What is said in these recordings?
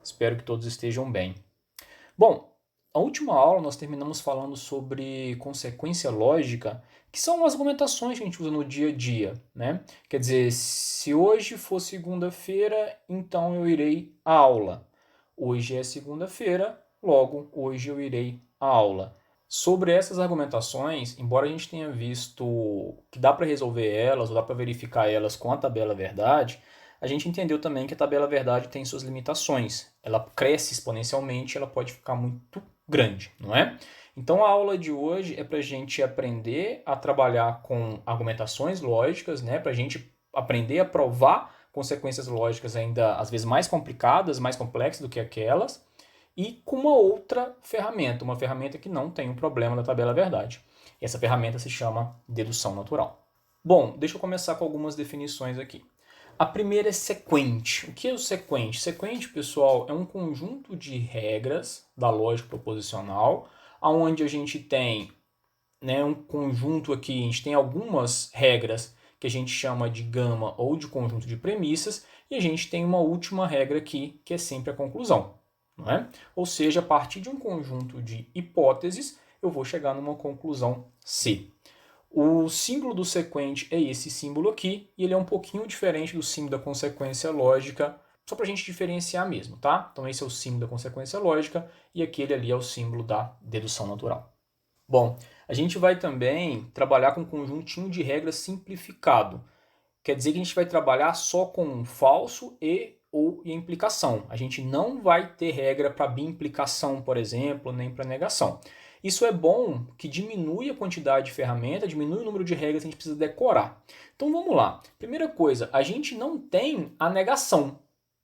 Espero que todos estejam bem. Bom, a última aula nós terminamos falando sobre consequência lógica, que são as argumentações que a gente usa no dia a dia, né? Quer dizer, se hoje for segunda-feira, então eu irei à aula. Hoje é segunda-feira, logo hoje eu irei à aula. Sobre essas argumentações, embora a gente tenha visto que dá para resolver elas, ou dá para verificar elas com a tabela verdade, a gente entendeu também que a tabela verdade tem suas limitações. Ela cresce exponencialmente, ela pode ficar muito grande, não é? Então a aula de hoje é para a gente aprender a trabalhar com argumentações lógicas, né? Para a gente aprender a provar consequências lógicas ainda às vezes mais complicadas, mais complexas do que aquelas, e com uma ferramenta que não tem o problema da tabela verdade. Essa ferramenta se chama dedução natural. Bom, deixa eu começar com algumas definições aqui. A primeira é sequente. O que é o sequente? Sequente, pessoal, é um conjunto de regras da lógica proposicional, onde a gente tem, né, um conjunto aqui, a gente tem algumas regras que a gente chama de gama ou de conjunto de premissas, e a gente tem uma última regra aqui, que é sempre a conclusão. Não é? Ou seja, a partir de um conjunto de hipóteses, eu vou chegar numa conclusão C. O símbolo do sequente é esse símbolo aqui, e ele é um pouquinho diferente do símbolo da consequência lógica, só para a gente diferenciar mesmo, tá? Então esse é o símbolo da consequência lógica, e aquele ali é o símbolo da dedução natural. Bom, a gente vai também trabalhar com um conjuntinho de regras simplificado. Quer dizer que a gente vai trabalhar só com falso e ou implicação. A gente não vai ter regra para bimplicação, por exemplo, nem para negação. Isso é bom que diminui a quantidade de ferramenta, diminui o número de regras que a gente precisa decorar. Então vamos lá. Primeira coisa, a gente não tem a negação.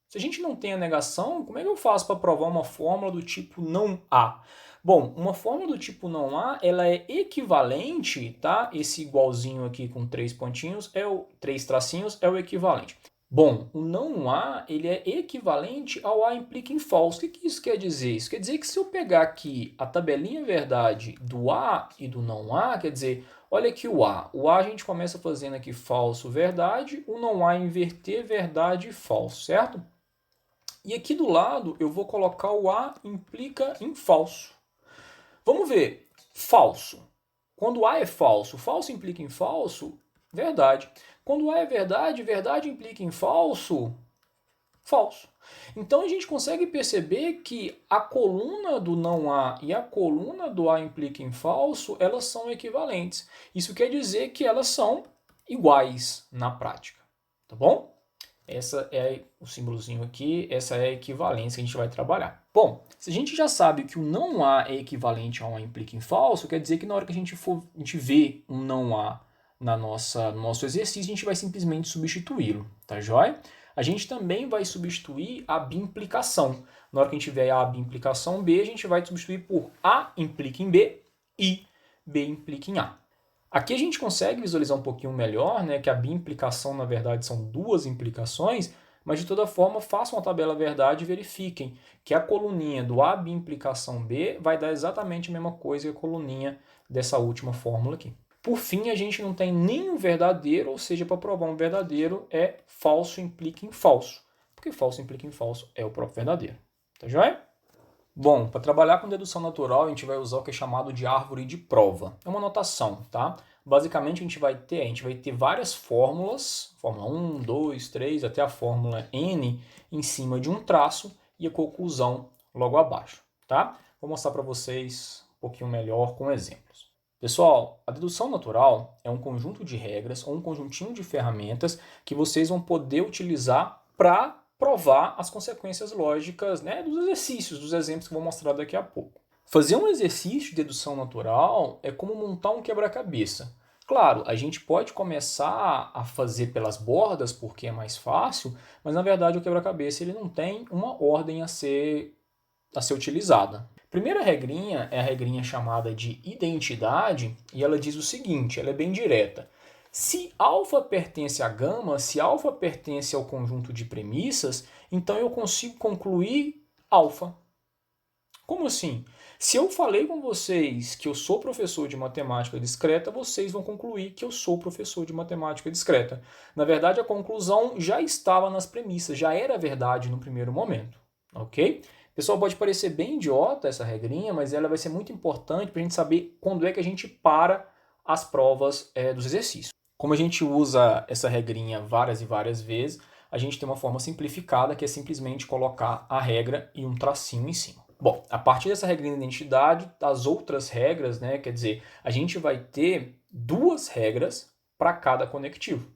Se a gente não tem a negação, como é que eu faço para provar uma fórmula do tipo não há? Bom, uma fórmula do tipo não há, ela é equivalente, tá? Esse igualzinho aqui com três pontinhos, três tracinhos, é o equivalente. Bom, o não há, ele é equivalente ao há implica em false. O que isso quer dizer? Isso quer dizer que se eu pegar aqui a tabelinha verdade do há e do não há, quer dizer, olha aqui o há. O há a gente começa fazendo aqui falso, verdade. O não há inverter, verdade e falso, certo? E aqui do lado eu vou colocar o há implica em falso. Vamos ver. Falso. Quando A é falso, falso implica em falso, verdade. Quando A é verdade, verdade implica em falso, falso. Então a gente consegue perceber que a coluna do não há e a coluna do A implica em falso, elas são equivalentes. Isso quer dizer que elas são iguais na prática, tá bom? Essa é o símbolozinho aqui, essa é a equivalência que a gente vai trabalhar. Bom, se a gente já sabe que o não há é equivalente a um implica em falso, quer dizer que na hora que a gente vê um não há no nosso exercício, a gente vai simplesmente substituí-lo, tá joia? A gente também vai substituir a bimplicação. Na hora que a gente tiver a bimplicação B, a gente vai substituir por A implica em B e B implica em A. Aqui a gente consegue visualizar um pouquinho melhor, né, que a bimplicação, na verdade, são duas implicações, mas de toda forma, façam a tabela verdade e verifiquem que a coluninha do A bimplicação B vai dar exatamente a mesma coisa que a coluninha dessa última fórmula aqui. Por fim, a gente não tem nenhum verdadeiro, ou seja, para provar um verdadeiro é falso implica em falso, porque falso implica em falso é o próprio verdadeiro. Tá joia? Bom, para trabalhar com dedução natural, a gente vai usar o que é chamado de árvore de prova. É uma notação, tá? Basicamente, a gente vai ter várias fórmulas, fórmula 1, 2, 3, até a fórmula N, em cima de um traço e a conclusão logo abaixo, tá? Vou mostrar para vocês um pouquinho melhor com exemplos. Pessoal, a dedução natural é um conjunto de regras ou um conjuntinho de ferramentas que vocês vão poder utilizar para provar as consequências lógicas, né, dos exercícios, dos exemplos que eu vou mostrar daqui a pouco. Fazer um exercício de dedução natural é como montar um quebra-cabeça. Claro, a gente pode começar a fazer pelas bordas porque é mais fácil, mas na verdade o quebra-cabeça ele não tem uma ordem a ser utilizada. Primeira regrinha é a regrinha chamada de identidade e ela diz o seguinte, ela é bem direta. Se alfa pertence a gama, se alfa pertence ao conjunto de premissas, então eu consigo concluir alfa. Como assim? Se eu falei com vocês que eu sou professor de matemática discreta, vocês vão concluir que eu sou professor de matemática discreta. Na verdade, a conclusão já estava nas premissas, já era verdade no primeiro momento. ok? Pessoal, pode parecer bem idiota essa regrinha, mas ela vai ser muito importante para a gente saber quando é que a gente para as provas dos exercícios. Como a gente usa essa regrinha várias e várias vezes, a gente tem uma forma simplificada que é simplesmente colocar a regra e um tracinho em cima. Bom, a partir dessa regrinha de identidade, as outras regras, né, quer dizer, a gente vai ter duas regras para cada conectivo.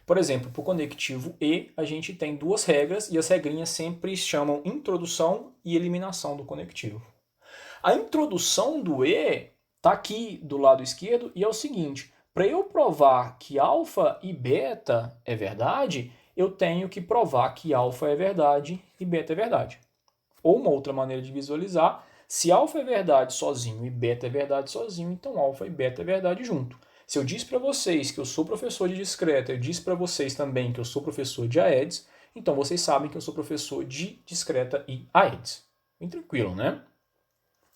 Por exemplo, para o conectivo E, a gente tem duas regras e as regrinhas sempre chamam introdução e eliminação do conectivo. A introdução do E está aqui do lado esquerdo e é o seguinte: para eu provar que alfa e beta é verdade, eu tenho que provar que alfa é verdade e beta é verdade. Ou uma outra maneira de visualizar, se alfa é verdade sozinho e beta é verdade sozinho, então alfa e beta é verdade junto. Se eu disse para vocês que eu sou professor de discreta, eu disse para vocês também que eu sou professor de Aedes, então vocês sabem que eu sou professor de discreta e Aedes. Bem tranquilo, né?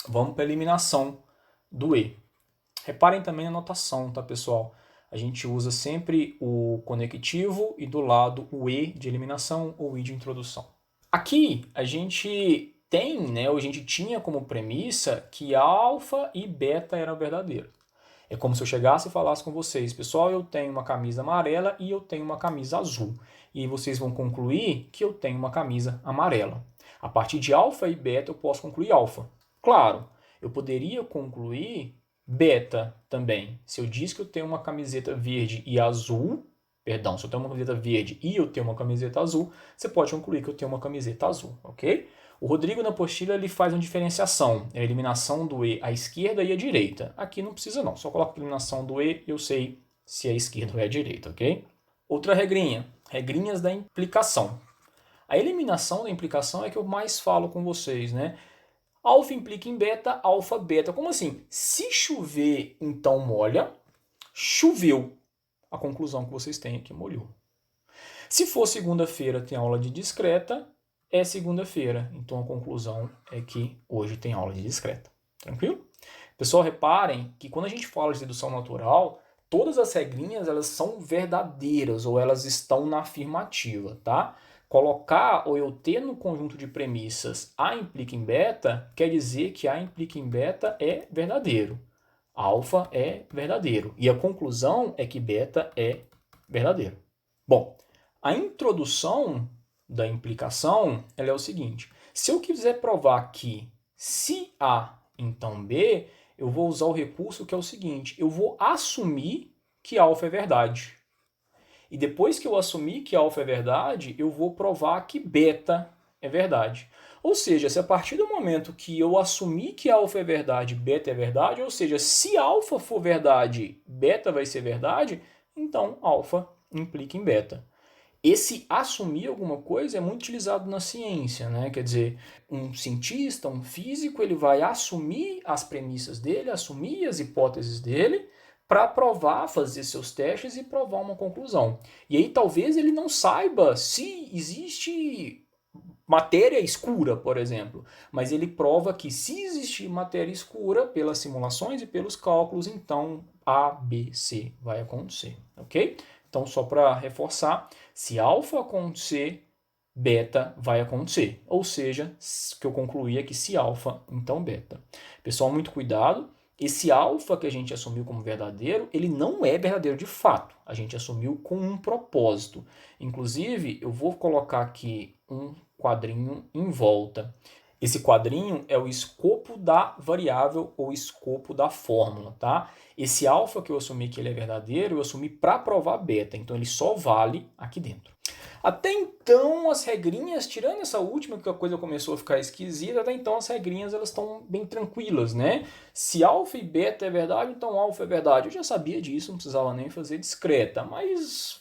Vamos para a eliminação do E. Reparem também na notação, tá, pessoal? A gente usa sempre o conectivo e do lado o E de eliminação ou I de introdução. Aqui a gente tem, né, ou a gente tinha como premissa que alfa e beta eram verdadeiros. É como se eu chegasse e falasse com vocês, pessoal, eu tenho uma camisa amarela e eu tenho uma camisa azul. E vocês vão concluir que eu tenho uma camisa amarela. A partir de alfa e beta eu posso concluir alfa. Claro, eu poderia concluir beta também. Se eu disse que eu tenho uma camiseta verde e azul, perdão, se eu tenho uma camiseta verde e eu tenho uma camiseta azul, você pode concluir que eu tenho uma camiseta azul, ok? O Rodrigo na apostila ele faz uma diferenciação, a eliminação do E à esquerda e à direita. Aqui não precisa não, só coloco a eliminação do E e eu sei se é a esquerda ou é a direita, ok? Outra regrinha, regrinhas da implicação. A eliminação da implicação é que eu mais falo com vocês, né? Alfa implica em beta, alfa, beta. Como assim? Se chover, então molha. Choveu. A conclusão que vocês têm é que molhou. Se for segunda-feira, tem aula de discreta, é segunda-feira. Então a conclusão é que hoje tem aula de discreta. Tranquilo? Pessoal, reparem que quando a gente fala de dedução natural, todas as regrinhas elas são verdadeiras ou elas estão na afirmativa, tá? Colocar ou eu ter no conjunto de premissas A implica em beta, quer dizer que A implica em beta é verdadeiro. Alfa é verdadeiro. E a conclusão é que beta é verdadeiro. Bom, a introdução da implicação ela é o seguinte. Se eu quiser provar que se A, então B, eu vou usar o recurso que é o seguinte. Eu vou assumir que alfa é verdade. E depois que eu assumir que alfa é verdade, eu vou provar que beta é verdade. Ou seja, se a partir do momento que eu assumir que alfa é verdade, beta é verdade, ou seja, se alfa for verdade, beta vai ser verdade, então alfa implica em beta. Esse assumir alguma coisa é muito utilizado na ciência, né? Quer dizer, um cientista, um físico, ele vai assumir as premissas dele, assumir as hipóteses dele, para provar, fazer seus testes e provar uma conclusão. E aí talvez ele não saiba se existe matéria escura, por exemplo, mas ele prova que se existir matéria escura pelas simulações e pelos cálculos, então A, B, C vai acontecer, ok? Então só para reforçar, se alfa acontecer, beta vai acontecer. Ou seja, o que eu concluí é que se alfa, então beta. Pessoal, muito cuidado. Esse alfa que a gente assumiu como verdadeiro, ele não é verdadeiro de fato. A gente assumiu com um propósito. Inclusive, eu vou colocar aqui um quadrinho em volta. Esse quadrinho é o escopo da variável ou escopo da fórmula, tá? Esse alfa que eu assumi que ele é verdadeiro, eu assumi para provar beta, então ele só vale aqui dentro. Até então, as regrinhas, tirando essa última que a coisa começou a ficar esquisita, até então as regrinhas elas estão bem tranquilas, né? Se alfa e beta é verdade, então alfa é verdade. Eu já sabia disso, não precisava nem fazer discreta, mas